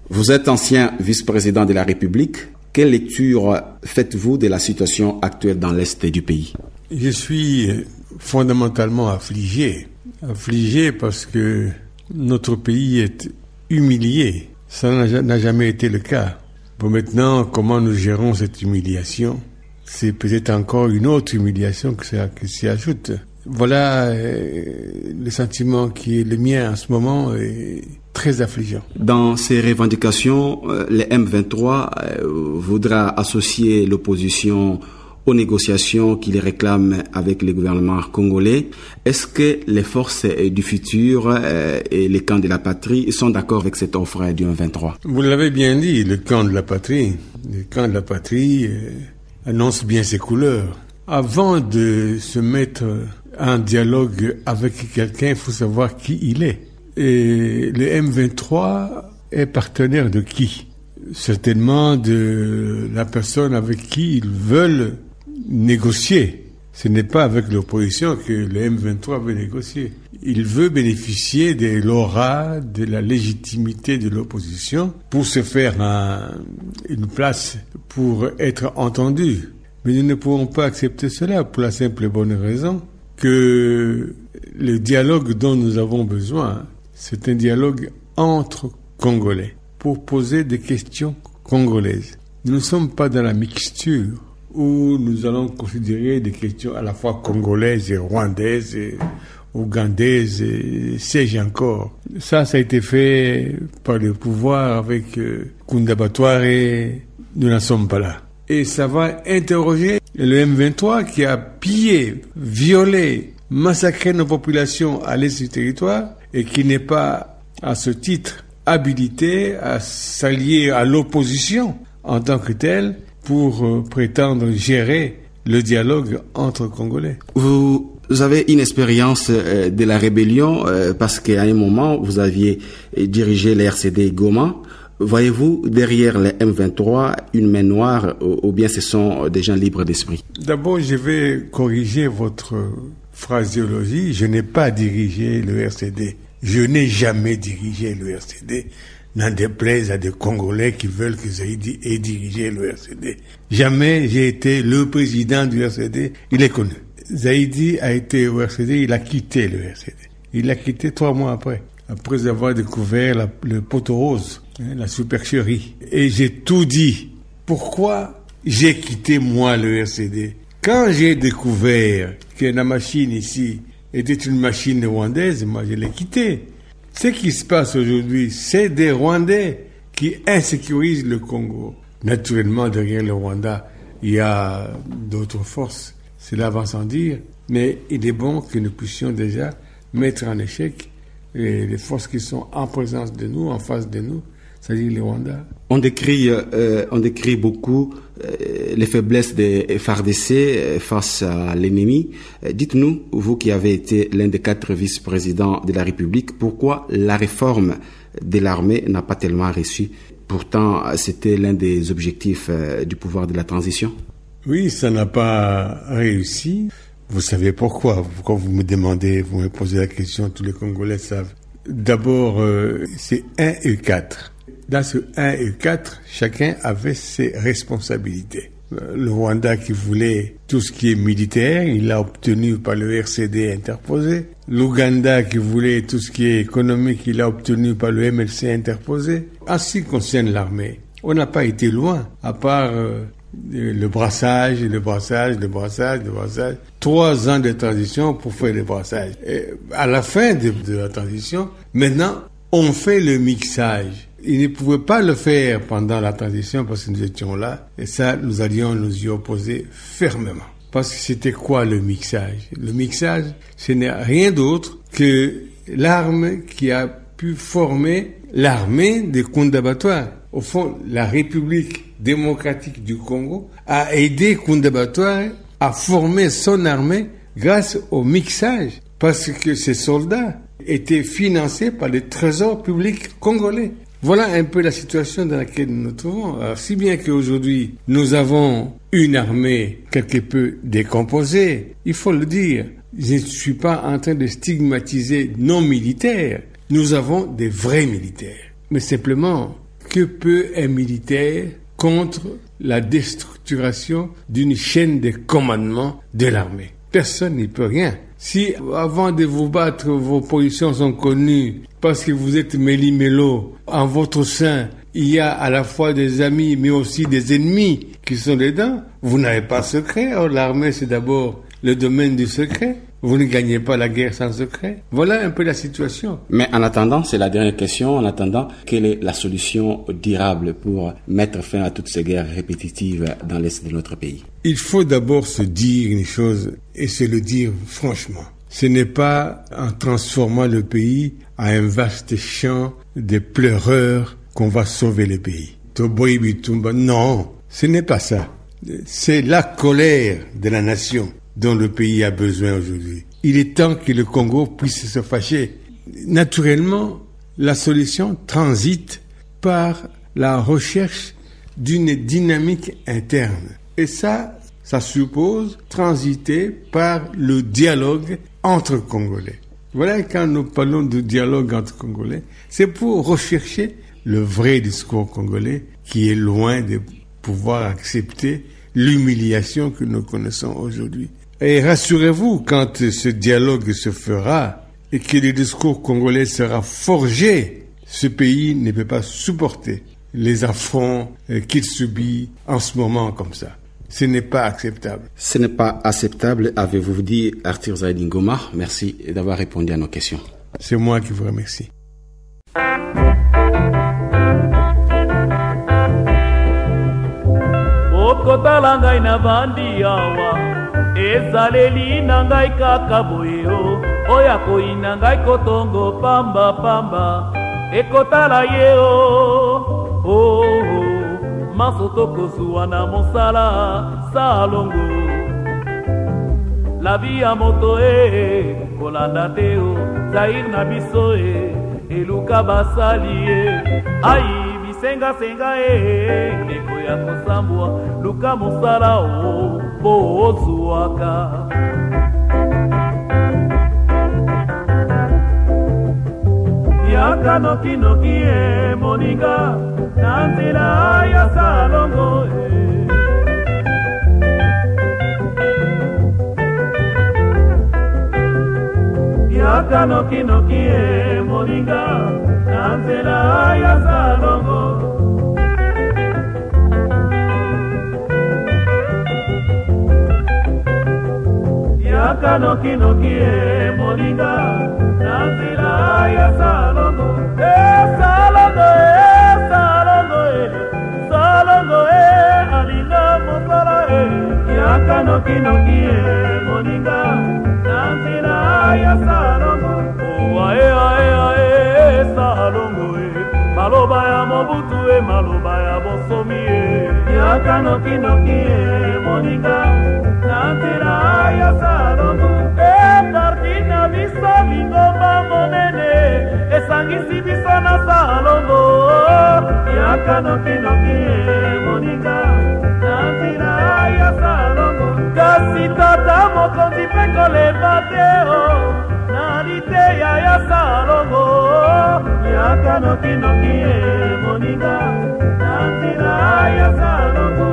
Vous êtes ancien vice-président de la République. Quelle lecture faites-vous de la situation actuelle dans l'Est du pays? Je suis fondamentalement affligé. Affligé parce que notre pays est humilié. Ça n'a jamais été le cas. Bon, maintenant, comment nous gérons cette humiliation? C'est peut-être encore une autre humiliation qui s'y ajoute. Voilà le sentiment qui est le mien en ce moment est très affligeant. Dans ces revendications, le M23 voudra associer l'opposition aux négociations qu'il réclame avec le gouvernement congolais. Est-ce que les forces du futur et les camps de la patrie sont d'accord avec cette offre du M23? Vous l'avez bien dit, le camp de la patrie annonce bien ses couleurs. Avant de se mettre en dialogue avec quelqu'un, il faut savoir qui il est. Et le M23 est partenaire de qui? Certainement de la personne avec qui ils veulent négocier. Ce n'est pas avec l'opposition que le M23 veut négocier. Il veut bénéficier de l'aura, de la légitimité de l'opposition pour se faire une place, pour être entendu. Mais nous ne pouvons pas accepter cela pour la simple et bonne raison que le dialogue dont nous avons besoin, c'est un dialogue entre Congolais pour poser des questions congolaises. Nous ne sommes pas dans la mixture où nous allons considérer des questions à la fois congolaises et rwandaises et ougandaises et sais-je encore. Ça a été fait par le pouvoir avec Kunda Batware. Nous n'en sommes pas là. Et ça va interroger le M23 qui a pillé, violé, massacré nos populations à l'est du territoire et qui n'est pas, à ce titre, habilité à s'allier à l'opposition en tant que telle pour prétendre gérer le dialogue entre Congolais. Vous avez une expérience de la rébellion parce qu'à un moment, vous aviez dirigé les RCD Goma. Voyez-vous derrière les M23 une main noire ou bien ce sont des gens libres d'esprit? D'abord, je vais corriger votre phraséologie. Je n'ai pas dirigé le RCD. Je n'ai jamais dirigé le RCD. N'en déplaise à des Congolais qui veulent que Zaïdi ait dirigé le RCD. Jamais j'ai été le président du RCD. Il est connu. Zaïdi a été au RCD, il a quitté le RCD. Il l'a quitté 3 mois après avoir découvert le poteau rose, la supercherie. Et j'ai tout dit. Pourquoi j'ai quitté moi le RCD? Quand j'ai découvert que la machine ici était une machine rwandaise, moi je l'ai quitté. Ce qui se passe aujourd'hui, c'est des Rwandais qui insécurisent le Congo. Naturellement, derrière le Rwanda, il y a d'autres forces. Cela va sans dire. Mais il est bon que nous puissions déjà mettre en échec les forces qui sont en présence de nous, en face de nous, c'est-à-dire les Rwandais. On décrit beaucoup les faiblesses des FARDC face à l'ennemi. Dites-nous, vous qui avez été l'un des 4 vice-présidents de la République, pourquoi la réforme de l'armée n'a pas tellement réussi? Pourtant, c'était l'un des objectifs du pouvoir de la transition. Oui, ça n'a pas réussi. Vous savez pourquoi? Quand vous me demandez, vous me posez la question, tous les Congolais savent. D'abord, c'est 1 et 4. Dans ce 1 et 4, chacun avait ses responsabilités. Le Rwanda qui voulait tout ce qui est militaire, il l'a obtenu par le RCD interposé. L'Ouganda qui voulait tout ce qui est économique, il l'a obtenu par le MLC interposé. En ce qui concerne l'armée, on n'a pas été loin, à part le brassage. 3 ans de transition pour faire le brassage. Et à la fin de la transition, maintenant, on fait le mixage. Ils ne pouvaient pas le faire pendant la transition parce que nous étions là. Et ça, nous allions nous y opposer fermement. Parce que c'était quoi le mixage? Le mixage, ce n'est rien d'autre que l'arme qui a pu former l'armée de Kunda Batware. Au fond, la République démocratique du Congo a aidé Kunda Batware à former son armée grâce au mixage. Parce que ces soldats étaient financés par le trésor public congolais. Voilà un peu la situation dans laquelle nous nous trouvons. Alors, si bien qu'aujourd'hui, nous avons une armée quelque peu décomposée, il faut le dire. Je ne suis pas en train de stigmatiser nos militaires. Nous avons des vrais militaires. Mais simplement que peut un militaire contre la déstructuration d'une chaîne de commandement de l'armée? Personne n'y peut rien. Si avant de vous battre, vos positions sont connues parce que vous êtes méli-mélo, en votre sein, il y a à la fois des amis mais aussi des ennemis qui sont dedans, vous n'avez pas secret. Or, l'armée, c'est d'abord le domaine du secret. Vous ne gagnez pas la guerre sans secret. Voilà un peu la situation. Mais en attendant, c'est la dernière question, en attendant, quelle est la solution durable pour mettre fin à toutes ces guerres répétitives dans l'Est de notre pays? Il faut d'abord se dire une chose, et se le dire franchement. Ce n'est pas en transformant le pays en un vaste champ de pleureurs qu'on va sauver le pays. Toboy Bitumba, non, ce n'est pas ça. C'est la colère de la nation dont le pays a besoin aujourd'hui. Il est temps que le Congo puisse se fâcher. Naturellement, la solution transite par la recherche d'une dynamique interne. Et ça suppose transiter par le dialogue entre Congolais. Voilà, quand nous parlons de dialogue entre Congolais, c'est pour rechercher le vrai discours congolais qui est loin de pouvoir accepter l'humiliation que nous connaissons aujourd'hui. Et rassurez-vous, quand ce dialogue se fera et que le discours congolais sera forgé, ce pays ne peut pas supporter les affronts qu'il subit en ce moment comme ça. Ce n'est pas acceptable. Ce n'est pas acceptable, avez-vous dit, Arthur Zaïdi Ngoma. Merci d'avoir répondu à nos questions. C'est moi qui vous remercie. Okotala ngai na bandi awa ezaleli na ngai kaka boye oya koina ngai kotongo pamba pamba ekotala ye masoto kozuwa na mosala salongo la vie ya moto kolanda te zair na biso eluka basali ai senga ndeko ya kosambwa luka mosala po ozuwaka yaka nokinoki moninga na nzela ya salongo yaka nokinoki moninga na nzela ya salongo yaka nokinoki moninga na nzela ya salongo salongo salongo alinga mosala yaka nokinoki moninga na nzela ya salongo ae salongo maloba ya mobutu maloba ya bosomi yaka nokinoki moninga na nzela ya salongo parti na biso lingomba monene esangisi biso na salongo yaka nokinoki moninga na nzela ya salongo kasi tata mokonzi mpe koleba te na liteya ya salongo yaka nokinoki moninga na nzela ya salongo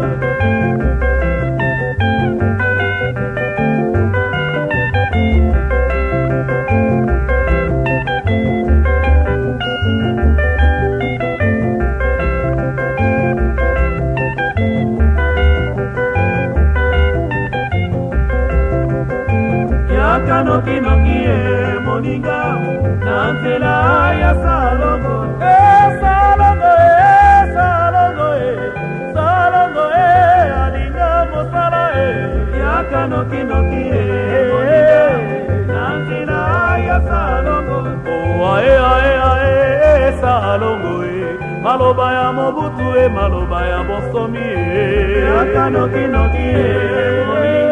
yaka nokinoki moninga na nzela ya salongo salongo alinga mosala yaka nokinoki na nzela ya salongo ae salongo maloba ya mobutu maloba ya bosomi yaka nokinoki moninga